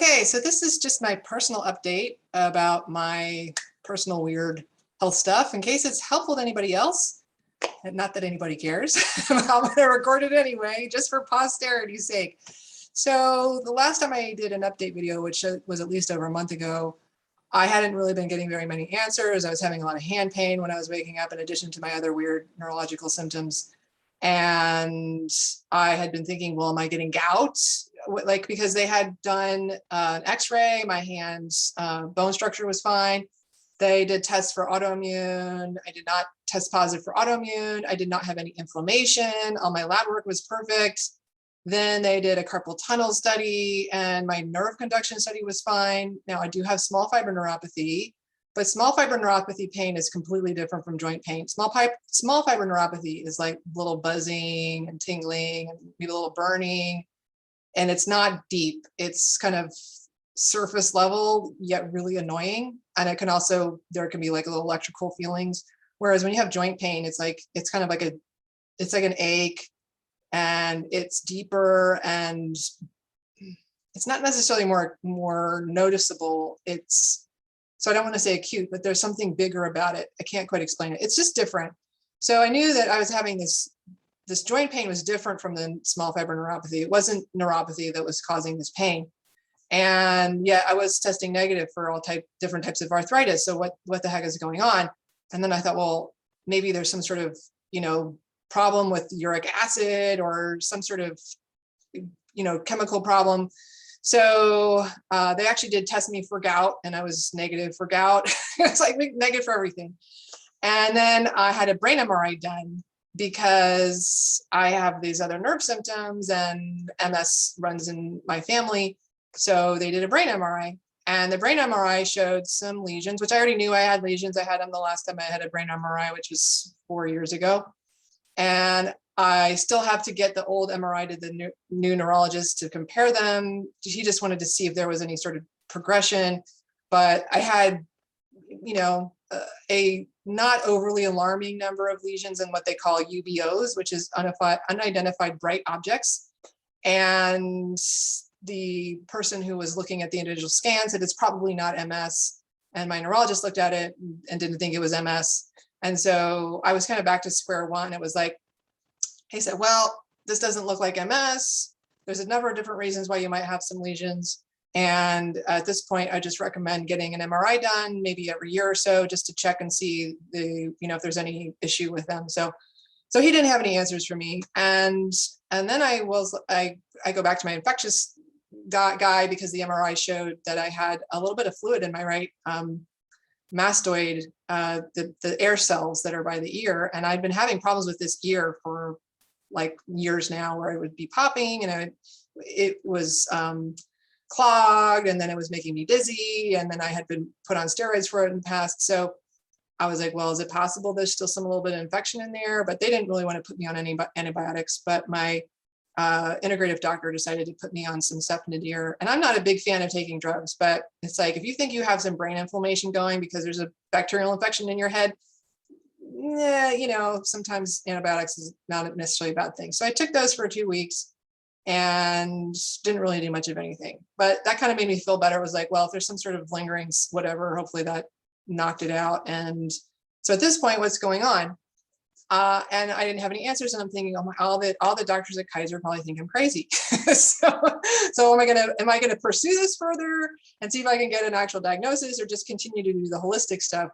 Okay, so this is just my personal update about my personal weird health stuff in case it's helpful to anybody else. And not that anybody cares. I'm going to record it anyway, just for posterity's sake. So the last time I did an update video, which was at least over a month ago, I hadn't really been getting very many answers. I was having a lot of hand pain when I was waking up, in addition to my other weird neurological symptoms. And I had been thinking, well, am I getting gout? Like, because they had done an x-ray, my hand's bone structure was fine. They did tests for autoimmune. I did not test positive for autoimmune. I did not have any inflammation. All my lab work was perfect. Then they did a carpal tunnel study and my nerve conduction study was fine. Now I do have small fiber neuropathy, but small fiber neuropathy pain is completely different from joint pain. Small fiber neuropathy is like little buzzing and tingling and maybe a little burning. And it's not deep. It's kind of surface level, yet really annoying. And it can also, there can be like little electrical feelings. Whereas when you have joint pain, it's kind of like it's like an ache and it's deeper and it's not necessarily more noticeable. So I don't want to say acute, but there's something bigger about it. I can't quite explain it. It's just different. So I knew that I was having this joint pain was different from the small fiber neuropathy. It wasn't neuropathy that was causing this pain. And yet I was testing negative for all different types of arthritis. So what the heck is going on? And then I thought, well, maybe there's some sort of, problem with uric acid or some sort of, chemical problem. So they actually did test me for gout and I was negative for gout. It's like negative for everything. And then I had a brain MRI done because I have these other nerve symptoms and MS runs in my family. So they did a brain MRI and the brain MRI showed some lesions, which I already knew I had lesions. I had them the last time I had a brain MRI, which was 4 years ago. And I still have to get the old MRI to the new neurologist to compare them. He just wanted to see if there was any sort of progression, but I had, a not overly alarming number of lesions in what they call UBOs, which is unidentified bright objects. And the person who was looking at the individual scans said it's probably not MS. And my neurologist looked at it and didn't think it was MS. And so I was kind of back to square one. It was like, he said, well, this doesn't look like MS. There's a number of different reasons why you might have some lesions. And at this point, I just recommend getting an MRI done maybe every year or so just to check and see if there's any issue with them. So he didn't have any answers for me. And then I go back to my infectious guy because the MRI showed that I had a little bit of fluid in my right mastoid, the air cells that are by the ear. And I'd been having problems with this ear for like years now where it would be popping and it was clogged and then it was making me dizzy. And then I had been put on steroids for it in the past. So I was like, well, is it possible there's still a little bit of infection in there? But they didn't really want to put me on any antibiotics. But my integrative doctor decided to put me on some sufentanil. And I'm not a big fan of taking drugs, but it's like, if you think you have some brain inflammation going because there's a bacterial infection in your head, sometimes antibiotics is not necessarily a bad thing. So I took those for 2 weeks and didn't really do much of anything, but that kind of made me feel better. It was like, well, if there's some sort of lingering, whatever, hopefully that knocked it out. And so at this point, what's going on? And I didn't have any answers. And I'm thinking, oh my, all the doctors at Kaiser probably think I'm crazy. so am I gonna pursue this further and see if I can get an actual diagnosis or just continue to do the holistic stuff?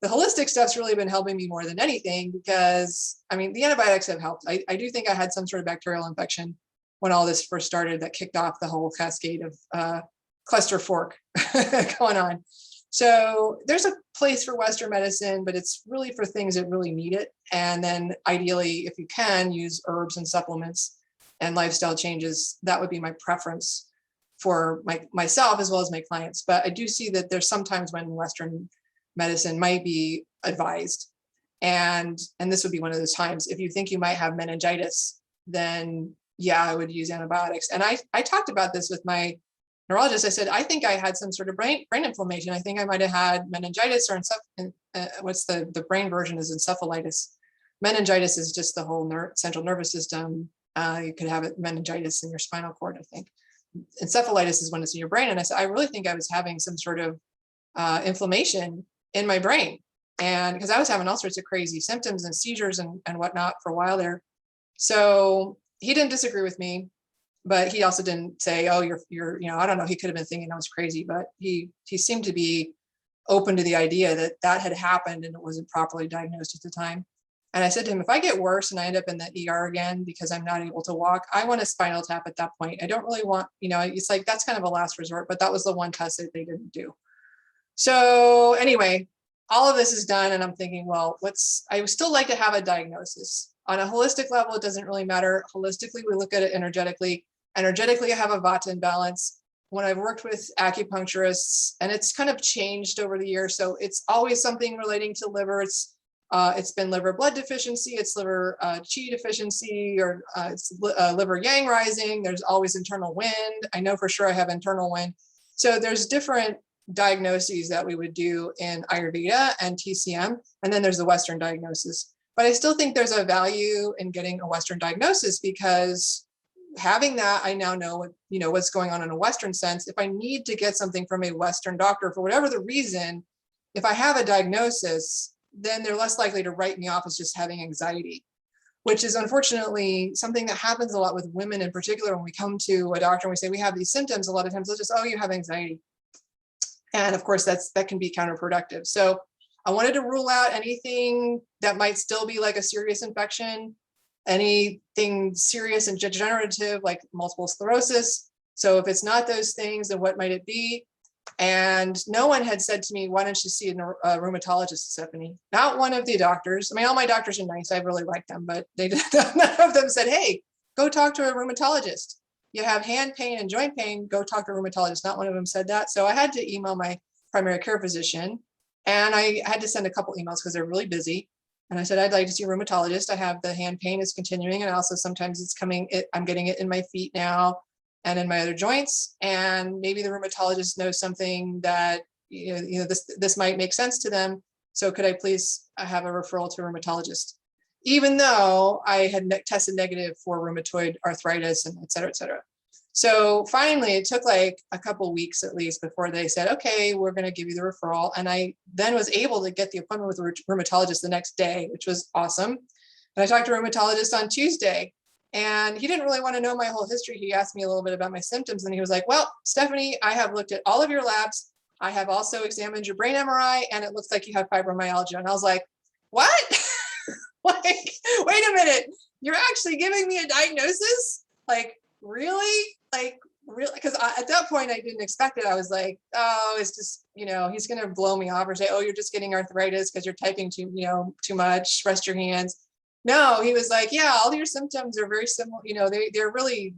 The holistic stuff's really been helping me more than anything because, the antibiotics have helped. I do think I had some sort of bacterial infection when all this first started that kicked off the whole cascade of cluster fork going on. So there's a place for Western medicine, but it's really for things that really need it. And then ideally, if you can, use herbs and supplements and lifestyle changes. That would be my preference for myself as well as my clients. But I do see that there's sometimes when Western medicine might be advised. And this would be one of those times. If you think you might have meningitis, then yeah, I would use antibiotics. And I talked about this with my neurologist. I said, I think I had some sort of brain inflammation. I think I might have had meningitis or what's the brain version is encephalitis. Meningitis is just the whole central nervous system. You could have meningitis in your spinal cord, I think. encephalitis is when it's in your brain. And I said, I really think I was having some sort of inflammation in my brain. And because I was having all sorts of crazy symptoms and seizures and whatnot for a while there. So he didn't disagree with me, but he also didn't say, oh, you're, I don't know, he could have been thinking I was crazy, but he seemed to be open to the idea that that had happened and it wasn't properly diagnosed at the time. And I said to him, if I get worse and I end up in the ER again because I'm not able to walk, I want a spinal tap at that point. I don't really want, it's like, that's kind of a last resort, but that was the one test that they didn't do. So anyway, all of this is done. And I'm thinking, well, I would still like to have a diagnosis. On a holistic level, it doesn't really matter. Holistically, we look at it energetically. Energetically, I have a Vata imbalance. When I've worked with acupuncturists, and it's kind of changed over the years, so it's always something relating to liver. It's been liver blood deficiency, it's liver qi deficiency, or it's liver yang rising. There's always internal wind. I know for sure I have internal wind. So there's different diagnoses that we would do in Ayurveda and TCM, and then there's the Western diagnosis. But I still think there's a value in getting a Western diagnosis, because having that, I now know what's going on in a Western sense. If I need to get something from a Western doctor for whatever the reason, if I have a diagnosis, then they're less likely to write me off as just having anxiety, which is unfortunately something that happens a lot with women in particular. When we come to a doctor and we say we have these symptoms, a lot of times they'll just, oh, you have anxiety. And of course, that can be counterproductive. So I wanted to rule out anything that might still be like a serious infection, anything serious and degenerative like multiple sclerosis. So if it's not those things, then what might it be? And no one had said to me, why don't you see a rheumatologist, Stephanie? Not one of the doctors. I mean, all my doctors are nice. I really like them, but none of them said, hey, go talk to a rheumatologist. You have hand pain and joint pain, go talk to a rheumatologist. Not one of them said that. So I had to email my primary care physician, and I had to send a couple emails because they're really busy. And I said, I'd like to see a rheumatologist. I have the hand pain is continuing, and also sometimes it's coming, I'm getting it in my feet now and in my other joints. And maybe the rheumatologist knows something that, this might make sense to them. So could I please have a referral to a rheumatologist? Even though I had tested negative for rheumatoid arthritis and et cetera, et cetera. So finally, it took like a couple weeks at least before they said, okay, we're going to give you the referral. And I then was able to get the appointment with the rheumatologist the next day, which was awesome. And I talked to a rheumatologist on Tuesday, and he didn't really want to know my whole history. He asked me a little bit about my symptoms, and he was like, well, Stephanie, I have looked at all of your labs. I have also examined your brain MRI, and it looks like you have fibromyalgia. And I was like, what? Like, wait a minute, you're actually giving me a diagnosis? Like, really? Like, really? Because at that point, I didn't expect it. I was like, oh, it's just, he's going to blow me off or say, oh, you're just getting arthritis because you're typing too much, rest your hands. No, he was like, yeah, all your symptoms are very similar. They're really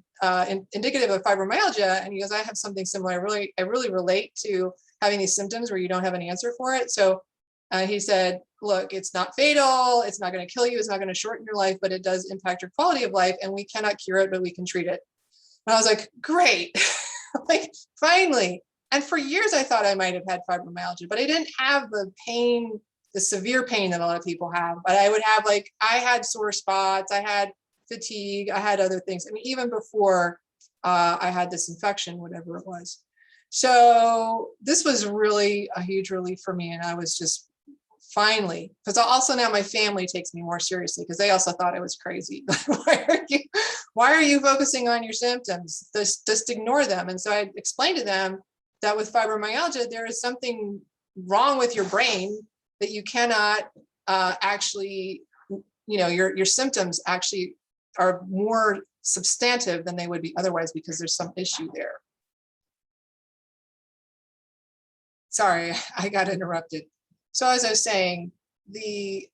indicative of fibromyalgia. And he goes, I have something similar. I really relate to having these symptoms where you don't have an answer for it. So he said, look, it's not fatal. It's not going to kill you. It's not going to shorten your life, but it does impact your quality of life. And we cannot cure it, but we can treat it. And I was like, great, like finally. And for years, I thought I might have had fibromyalgia, but I didn't have the pain, the severe pain that a lot of people have. But I would have I had sore spots, I had fatigue, I had other things. I mean, even before I had this infection, whatever it was. So this was really a huge relief for me. And I was just finally, because also now my family takes me more seriously, because they also thought I was crazy. Why are you focusing on your symptoms? Just ignore them. And so I explained to them that with fibromyalgia, there is something wrong with your brain that you cannot actually, your symptoms actually are more substantive than they would be otherwise, because there's some issue there. Sorry, I got interrupted. So as I was saying, the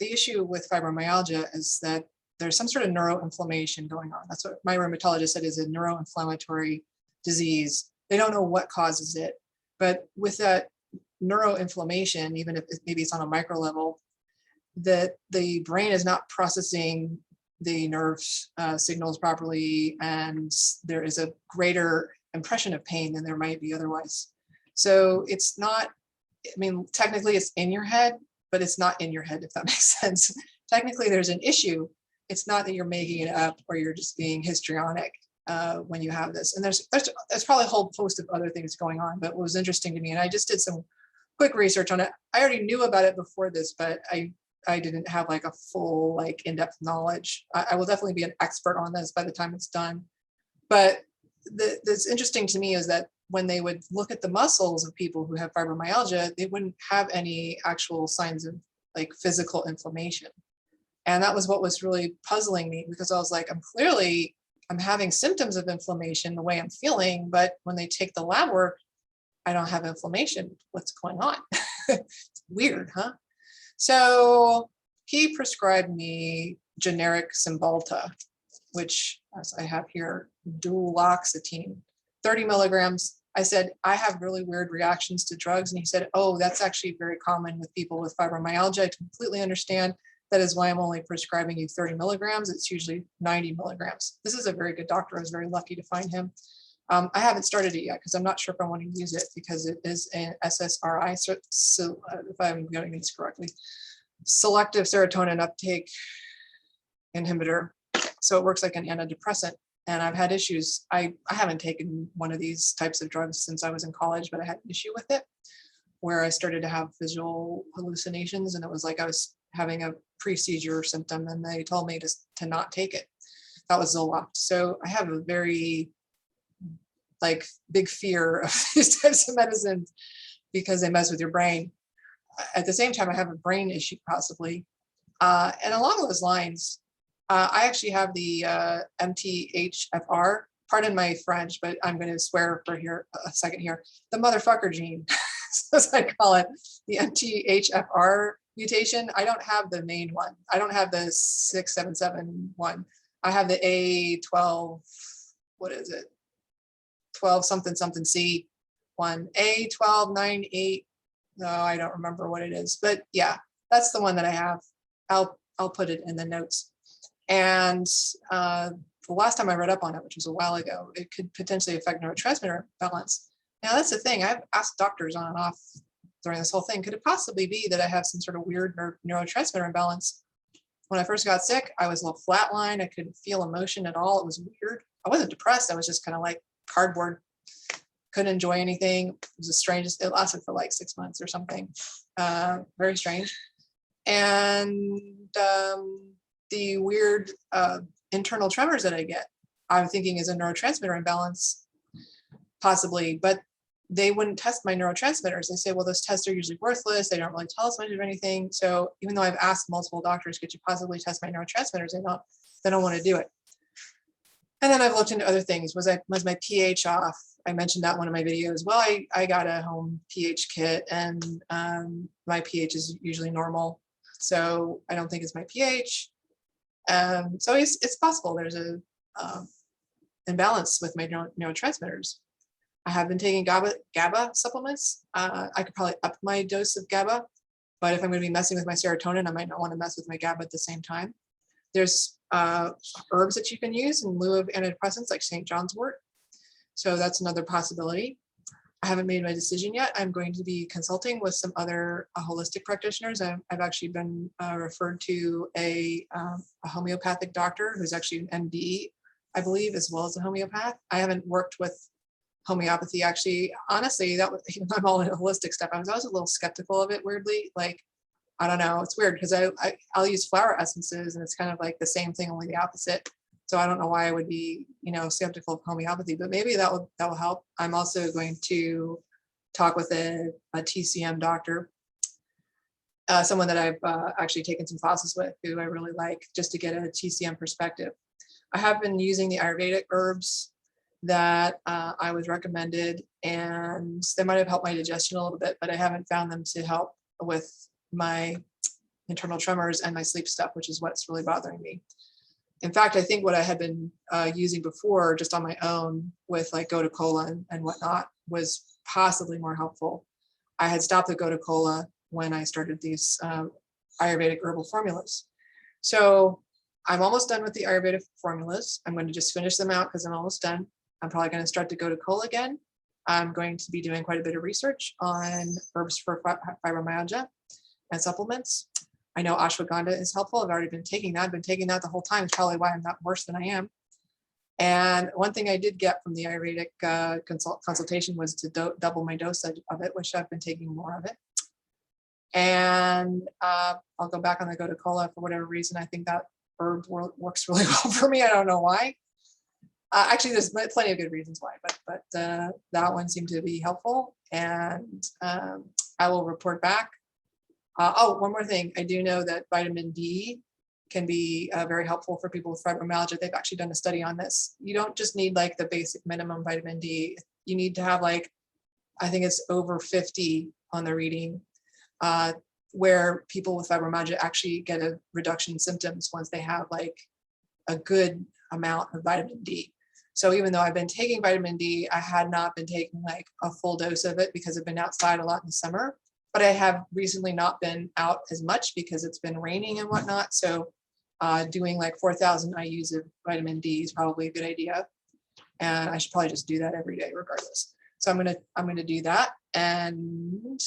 issue with fibromyalgia is that there's some sort of neuroinflammation going on. That's what my rheumatologist said, is a neuroinflammatory disease. They don't know what causes it, but with that neuroinflammation, even if maybe it's on a micro level, that the brain is not processing the nerve signals properly, and there is a greater impression of pain than there might be otherwise. So it's not, I mean, technically it's in your head, but it's not in your head, if that makes sense. Technically there's an issue. It's not that you're making it up or you're just being histrionic. when you have this. And there's probably a whole host of other things going on, but what was interesting to me, and I just did some quick research on it. I already knew about it before this, but I didn't have like a full, like in-depth knowledge. I will definitely be an expert on this by the time it's done. But that's interesting to me is that when they would look at the muscles of people who have fibromyalgia, they wouldn't have any actual signs of like physical inflammation. And that was what was really puzzling me, because I was like, I'm having symptoms of inflammation the way I'm feeling, but when they take the lab work, I don't have inflammation. What's going on? It's weird, huh? So he prescribed me generic Cymbalta, which, as I have here, duloxetine, 30 milligrams. I said, I have really weird reactions to drugs. And he said, oh, that's actually very common with people with fibromyalgia. I completely understand. That is why I'm only prescribing you 30 milligrams. It's usually 90 milligrams. This is a very good doctor. I was very lucky to find him. I haven't started it yet because I'm not sure if I want to use it, because it is an SSRI, so if I'm getting these correctly, selective serotonin uptake inhibitor. So it works like an antidepressant. And I've had issues. I haven't taken one of these types of drugs since I was in college, but I had an issue with it where I started to have visual hallucinations, and it was like I was having a pre-seizure symptom, and they told me to not take it. That was Zoloft. So I have a very like big fear of these types of medicines because they mess with your brain. At the same time, I have a brain issue possibly. And along those lines, I actually have the MTHFR, pardon my French, but I'm going to swear for here a second here, the motherfucker gene, as I call it, the MTHFR mutation. I don't have the main one. I don't have the 677 one. I have the A12, what is it? 12 something something C one, A1298. No, I don't remember what it is, but yeah, that's the one that I have. I'll put it in the notes. And the last time I read up on it, which was a while ago, it could potentially affect neurotransmitter balance. Now that's the thing. I've asked doctors on and off during this whole thing, could it possibly be that I have some sort of weird neurotransmitter imbalance? When I first got sick, I was a little flatline. I couldn't feel emotion at all. It was weird. I wasn't depressed. I was just kind of like cardboard. Couldn't enjoy anything. It was the strangest. It lasted for like 6 months or something. Very strange. And the weird internal tremors that I get, I'm thinking is a neurotransmitter imbalance, possibly, but they wouldn't test my neurotransmitters. They say, well, those tests are usually worthless. They don't really tell us much of anything. So even though I've asked multiple doctors, could you possibly test my neurotransmitters? They don't want to do it. And then I've looked into other things. Was my pH off? I mentioned that in one of my videos. Well, I got a home pH kit, and my pH is usually normal. So I don't think it's my pH. So it's possible there's a imbalance with my neurotransmitters. I have been taking GABA supplements. I could probably up my dose of GABA, but if I'm going to be messing with my serotonin, I might not want to mess with my GABA at the same time. There's herbs that you can use in lieu of antidepressants, like St. John's wort. So that's another possibility. I haven't made my decision yet. I'm going to be consulting with some other holistic practitioners. I've actually been referred to a homeopathic doctor who's actually an MD, I believe, as well as a homeopath. I haven't worked with homeopathy, actually. Honestly, that was, I'm all into holistic stuff. I was always a little skeptical of it, weirdly. Like, I don't know, it's weird because I'll use flower essences, and it's kind of like the same thing, only the opposite. So I don't know why I would be, skeptical of homeopathy, but maybe that will help. I'm also going to talk with a TCM doctor, someone that I've actually taken some classes with, who I really like, just to get a TCM perspective. I have been using the Ayurvedic herbs that I was recommended, and they might have helped my digestion a little bit, but I haven't found them to help with my internal tremors and my sleep stuff, which is what's really bothering me. In fact, I think what I had been using before just on my own with like Gotu Kola and whatnot was possibly more helpful. I had stopped the Gotu Kola when I started these Ayurvedic herbal formulas. So I'm almost done with the Ayurvedic formulas. I'm going to just finish them out because I'm almost done. I'm probably going to start the Gotu Kola again. I'm going to be doing quite a bit of research on herbs for fibromyalgia and supplements. I know ashwagandha is helpful. I've already been taking that. I've been taking that the whole time. It's probably why I'm not worse than I am. And one thing I did get from the Ayurvedic consultation was to double my dosage of it, which I've been taking more of it. And I'll go back on the Gotu Kola for whatever reason. I think that herb works really well for me. I don't know why. Actually, there's plenty of good reasons why, but that one seemed to be helpful. And I will report back. Oh, one more thing. I do know that vitamin D can be very helpful for people with fibromyalgia. They've actually done a study on this. You don't just need like the basic minimum vitamin D. You need to have like, I think it's over 50 on the reading, where people with fibromyalgia actually get a reduction in symptoms once they have like a good amount of vitamin D. So even though I've been taking vitamin D, I had not been taking like a full dose of it because I've been outside a lot in the summer, but I have recently not been out as much because it's been raining and whatnot. So doing like 4,000 IUs of vitamin D is probably a good idea. And I should probably just do that every day regardless. So I'm gonna do that. And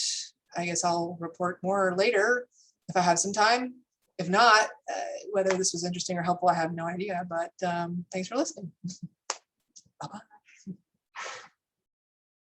I guess I'll report more later if I have some time. If not, whether this was interesting or helpful, I have no idea, but thanks for listening. Bye-bye.